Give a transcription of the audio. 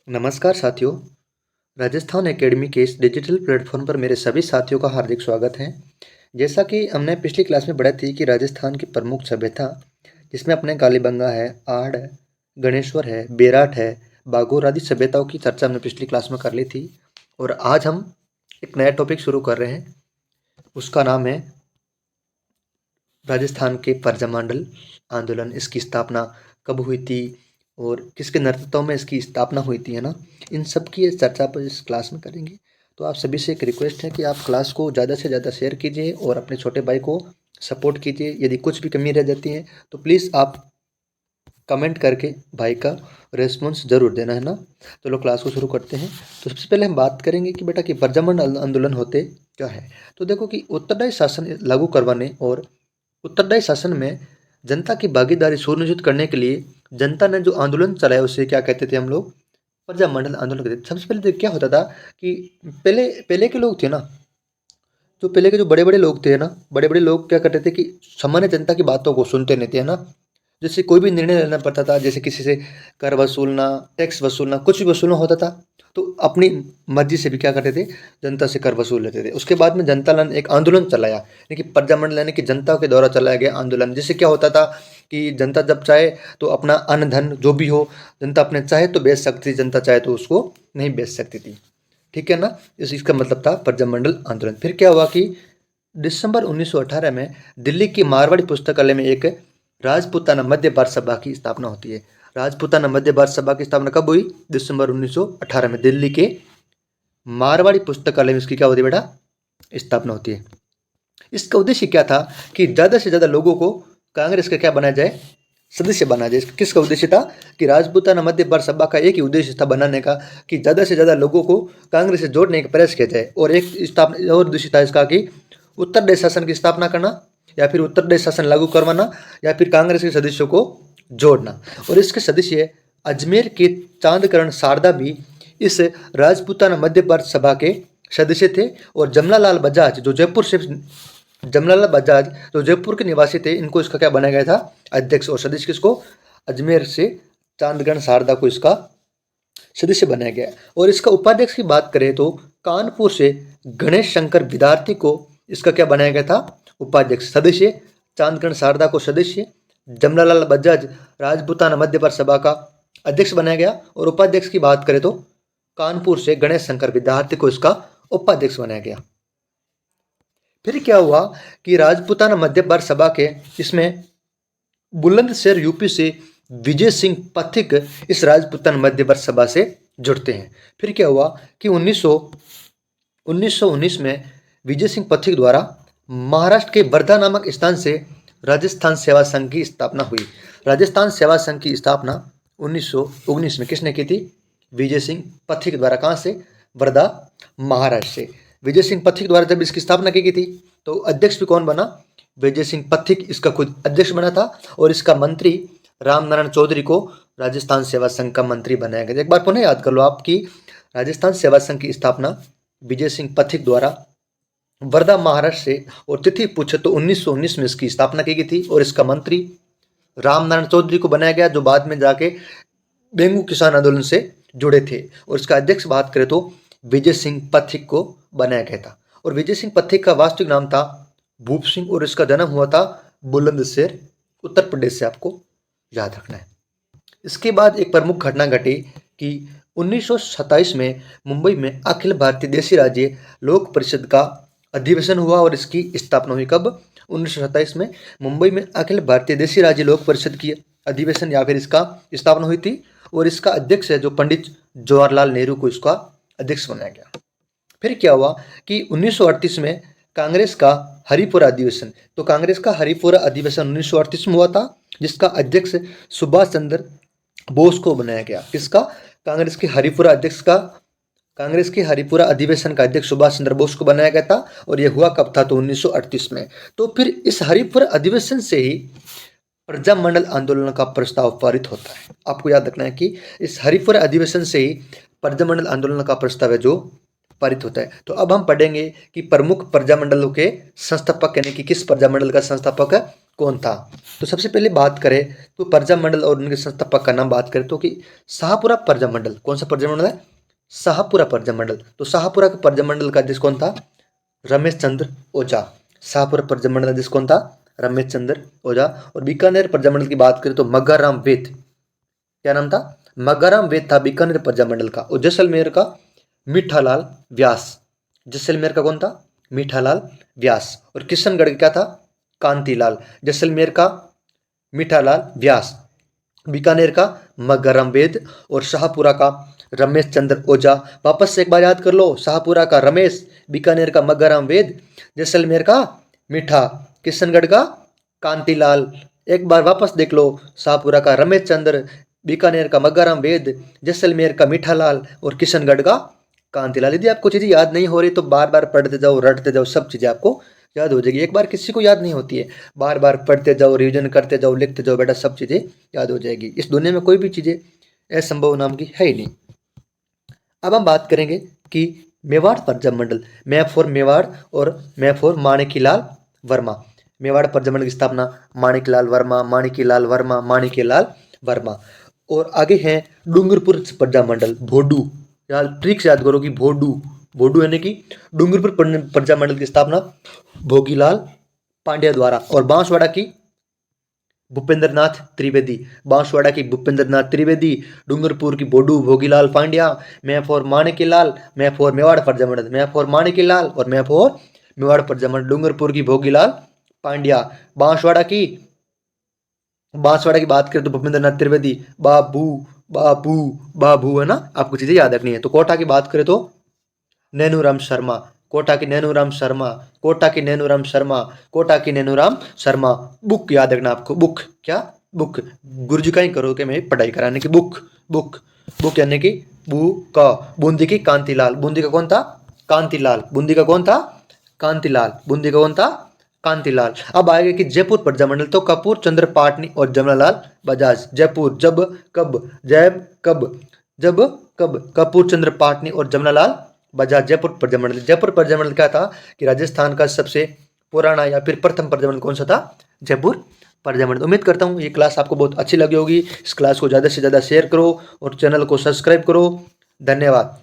नमस्कार साथियों। राजस्थान एकेडमी के इस डिजिटल प्लेटफॉर्म पर मेरे सभी साथियों का हार्दिक स्वागत है। जैसा कि हमने पिछली क्लास में पढ़ा थी कि राजस्थान की प्रमुख सभ्यता जिसमें अपने कालीबंगा है, आड़ है, गणेश्वर है, बेराट है, बागोर आदि सभ्यताओं की चर्चा हमने पिछली क्लास में कर ली थी। और आज हम एक नया टॉपिक शुरू कर रहे हैं। उसका नाम है राजस्थान के प्रजामंडल आंदोलन। इसकी स्थापना कब हुई थी और किसके नेतृत्व में इसकी स्थापना हुई थी, है ना। इन सब की चर्चा पर इस क्लास में करेंगे। तो आप सभी से एक रिक्वेस्ट है कि आप क्लास को ज़्यादा से ज़्यादा शेयर कीजिए और अपने छोटे भाई को सपोर्ट कीजिए। यदि कुछ भी कमी रह जाती है तो प्लीज़ आप कमेंट करके भाई का रेस्पॉन्स ज़रूर देना, है ना। तो लोग क्लास को शुरू करते हैं। तो सबसे पहले हम बात करेंगे कि बेटा कि प्रजामंडल आंदोलन होते क्या है। तो देखो कि उत्तरदायी शासन लागू करवाने और उत्तरदायी शासन में जनता की भागीदारी सुनिश्चित करने के लिए जनता ने जो आंदोलन चलाया उसे क्या कहते थे हम लोग, प्रजामंडल आंदोलन कहते थे। सबसे पहले तो क्या होता था कि पहले पहले के लोग थे ना, जो पहले के जो बड़े बड़े लोग थे ना, बड़े बड़े लोग क्या करते थे कि सामान्य जनता की बातों को सुनते नहीं थे, है ना। जैसे कोई भी निर्णय लेना पड़ता था, जैसे किसी से कर वसूलना, टैक्स वसूलना, कुछ भी वसूलना होता था तो अपनी मर्जी से भी क्या करते थे, जनता से कर वसूल लेते थे। उसके बाद में जनता ने एक आंदोलन चलाया, यानी कि प्रजामंडल यानी कि जनता के द्वारा चलाया गया आंदोलन। जिससे क्या होता था कि जनता जब चाहे तो अपना अन्न धन जो भी हो, जनता अपने चाहे तो बेच सकती थी, जनता चाहे तो उसको नहीं बेच सकती थी। ठीक है ना। इसका मतलब था प्रजामंडल आंदोलन। फिर क्या हुआ कि दिसंबर 1918 में दिल्ली की मारवाड़ी पुस्तकालय में एक राजपूताना मध्य भारत सभा की स्थापना होती है। राजपूताना मध्य भारत सभा की स्थापना कब हुई? दिसंबर 1918 में दिल्ली के मारवाड़ी पुस्तकालय में इसकी क्या होती है बेटा, स्थापना होती है। इसका उद्देश्य क्या था कि ज़्यादा से ज़्यादा लोगों को कांग्रेस का क्या बनाया जाए, सदस्य बनाया जाए। किसका उद्देश्य था कि राजपूताना मध्य भारत सभा का एक ही उद्देश्य था बनाने का, कि ज़्यादा से ज़्यादा लोगों को कांग्रेस से जोड़ने का प्रयास किया जाए। और एक स्थापना और उद्देश्य था इसका कि उत्तरदायी शासन की स्थापना करना, या फिर उत्तरदायी शासन लागू करवाना, या फिर कांग्रेस के सदस्यों को जोड़ना। और इसके सदस्य अजमेर के चांदकरण शारदा भी इस राजपूताना मध्य भारत सभा के सदस्य थे। और जमनालाल बजाज जो जयपुर के निवासी थे, इनको इसका क्या बनाया गया था, अध्यक्ष। और सदस्य किसको, अजमेर से चांदगढ़ शारदा को इसका सदस्य बनाया गया। और इसका उपाध्यक्ष की बात करें तो कानपुर से गणेश शंकर विद्यार्थी को इसका क्या बनाया गया था, उपाध्यक्ष। सदस्य चांदगढ़ शारदा को सदस्य, जमनालाल बजाज राजपूताना मध्य भारत सभा का अध्यक्ष बनाया गया। और उपाध्यक्ष की बात करें तो कानपुर से गणेश शंकर विद्यार्थी को इसका उपाध्यक्ष बनाया गया। फिर क्या हुआ कि राजपूताना मध्य भारत सभा के इसमें बुलंदशहर यूपी से विजय सिंह पथिक इस राजपूताना मध्य भारत सभा से जुड़ते हैं। फिर क्या हुआ कि 1919 में विजय सिंह पथिक द्वारा महाराष्ट्र के वर्धा नामक स्थान से राजस्थान सेवा संघ की स्थापना हुई। राजस्थान सेवा संघ की स्थापना 1919 में किसने की थी, विजय सिंह पथिक द्वारा। कहाँ से, वर्धा महाराष्ट्र से विजय सिंह पथिक द्वारा जब इसकी स्थापना की गई थी तो अध्यक्ष भी कौन बना, विजय सिंह पथिक इसका खुद अध्यक्ष बना था। और इसका मंत्री रामनारायण चौधरी को राजस्थान सेवा संघ का मंत्री बनाया गया। एक बार पुनः याद कर लो आपकी, राजस्थान सेवा संघ की स्थापना विजय सिंह पथिक द्वारा वर्धा महाराष्ट्र से, और तिथि पूछे तो 1919 में इसकी स्थापना की गई थी। और इसका मंत्री रामनारायण चौधरी को बनाया गया, जो बाद में जाके डेंगू किसान आंदोलन से जुड़े थे। और इसका अध्यक्ष बात करें तो विजय सिंह पथिक को बनाया गया था। और विजय सिंह पथिक का वास्तविक नाम था भूप सिंह, और इसका जन्म हुआ था बुलंदशहर, उत्तर प्रदेश से, आपको याद रखना है। इसके बाद एक प्रमुख घटना घटी कि 1927 में मुंबई में अखिल भारतीय देशी राज्य लोक परिषद का अधिवेशन हुआ। और इसकी स्थापना हुई कब, 1927 में मुंबई में अखिल भारतीय देशी राज्य लोक परिषद की अधिवेशन या फिर इसका स्थापना हुई थी। और इसका अध्यक्ष है जो पंडित जवाहरलाल नेहरू को इसका अध्यक्ष बनाया गया। फिर क्या हुआ कि 1938 में कांग्रेस का हरिपुरा अधिवेशन, तो कांग्रेस का हरिपुरा अधिवेशन 1938 में हुआ था, जिसका अध्यक्ष सुभाष चंद्र बोस को बनाया गया। किसका, कांग्रेस के हरिपुरा अध्यक्ष का, कांग्रेस के हरिपुरा अधिवेशन का अध्यक्ष सुभाष चंद्र बोस को बनाया गया था। और यह हुआ कब था, तो 1938 में। तो फिर इस हरिपुरा अधिवेशन से ही प्रजामंडल आंदोलन का प्रस्ताव पारित होता है। आपको याद रखना है कि इस हरिपुरा अधिवेशन से ही प्रजामंडल आंदोलन का प्रस्ताव है जो पारित होता है। तो अब हम पढ़ेंगे कि प्रमुख प्रजामंडलों के संस्थापक, यानी कि किस प्रजामंडल का संस्थापक कौन था? तो सबसे पहले बात करें तो प्रजा मंडल और उनके संस्थापक का नाम बात करें तो कि शाहपुरा प्रजा मंडल। कौन सा प्रजा मंडल है? शाहपुरा प्रजा मंडल। तो शाहपुरा के प्रजा मंडल का अध्यक्ष कौन था? रमेश चंद्र ओझा। शाहपुरा प्रजा मंडल अध्यक्ष कौन था? रमेश चंद्र ओझा। और बीकानेर प्रजा मंडल की बात करें तो मग्गाराम वेद। क्या नाम था? मग्गाराम वेद था बीकानेर प्रजा मंडल का। और जैसलमेर का मीठालाल व्यास। जैसलमेर का कौन था? मीठालाल व्यास। और किशनगढ़ का क्या था? कांतिलाल। जैसलमेर का मीठालाल व्यास, बीकानेर का मग्गाराम वेद और शाहपुरा का रमेश चंद्र ओझा। वापस से एक बार याद कर लो, शाहपुरा का रमेश, बीकानेर का मग्गाराम वेद, जैसलमेर का मीठा, किशनगढ़ का कांतिलाल। एक बार वापस देख लो, शाहपुरा का रमेश चंद्र, बीकानेर का मग्गाराम वेद, जैसलमेर का मीठालाल और किशनगढ़ का कांतिलाल। यदि आपको चीज़ें याद नहीं हो रही तो बार बार पढ़ते जाओ, रटते जाओ, सब चीज़ें आपको याद हो जाएगी। एक बार किसी को याद नहीं होती है, बार बार पढ़ते जाओ, रिवीजन करते जाओ, लिखते जाओ, बेटा सब चीज़ें याद हो जाएगी। इस दुनिया में कोई भी चीज़ें असंभव नाम की है ही नहीं। अब हम बात करेंगे कि मेवाड़ प्रजा मंडल, मैप फॉर मेवाड़ और मैप फॉर माणिक्यलाल वर्मा। मेवाड़ प्रजा मंडल की स्थापना माणिक्यलाल वर्मा, माणिक्यलाल वर्मा, माणिक्यलाल वर्मा। और आगे हैं डूंगरपुर प्रजा मंडल, भोडू। यार ट्रिक से याद करो कि भोडू, भोडू यानी कि डूंगरपुर प्रजा मंडल की स्थापना भोगीलाल पांड्या द्वारा। और बांसवाड़ा की भूपेंद्र नाथ त्रिवेदी। बांसवाड़ा की भूपेंद्र नाथ त्रिवेदी, डूंगरपुर की बोडू Bhogilal Pandya. Map for Manikyalal, map for Mewar Praja Mandal, map for Manikyalal और मैप फॉर मेवाड़ प्रजा मंडल। डूंगरपुर की भोगीलाल पांड्या, बांसवाड़ा की बात करें तो भूपेंद्र नाथ त्रिवेदी, बाबू बाबू बाबू, है ना, आपको चीजें याद रखनी है। तो कोटा की बात करें तो नैनूराम शर्मा, कोटा की नैनूराम शर्मा, कोटा की नैनूराम शर्मा, कोटा की नैनूराम शर्मा। बुक याद रखना आपको, बुक क्या? बुक। गुरुजी का ही करो कि मैं पढ़ाई कराने की बुक, बुक, बुक यानी कि बुक। बूंदी की कांतिलाल, बूंदी का कौन था? कांतिलाल। बूंदी का कौन था? कांतिलाल। बूंदी का कौन था? कांतिलाल। अब आएगा कि जयपुर प्रजा मंडल तो कपूर चंद्र पाटनी और जमनालाल बजाज। जयपुर जब कब, जैब कब, जब कब, कपूर चंद्र पाटनी और जमनालाल बजाज। जयपुर प्रजा मंडल, जयपुर प्रजा मंडल क्या था कि राजस्थान का सबसे पुराना या फिर प्रथम प्रजा मंडल कौन सा था? जयपुर प्रजा मंडल। उम्मीद करता हूँ ये क्लास आपको बहुत अच्छी लगी होगी। इस क्लास को ज़्यादा से ज़्यादा शेयर करो और चैनल को सब्सक्राइब करो। धन्यवाद।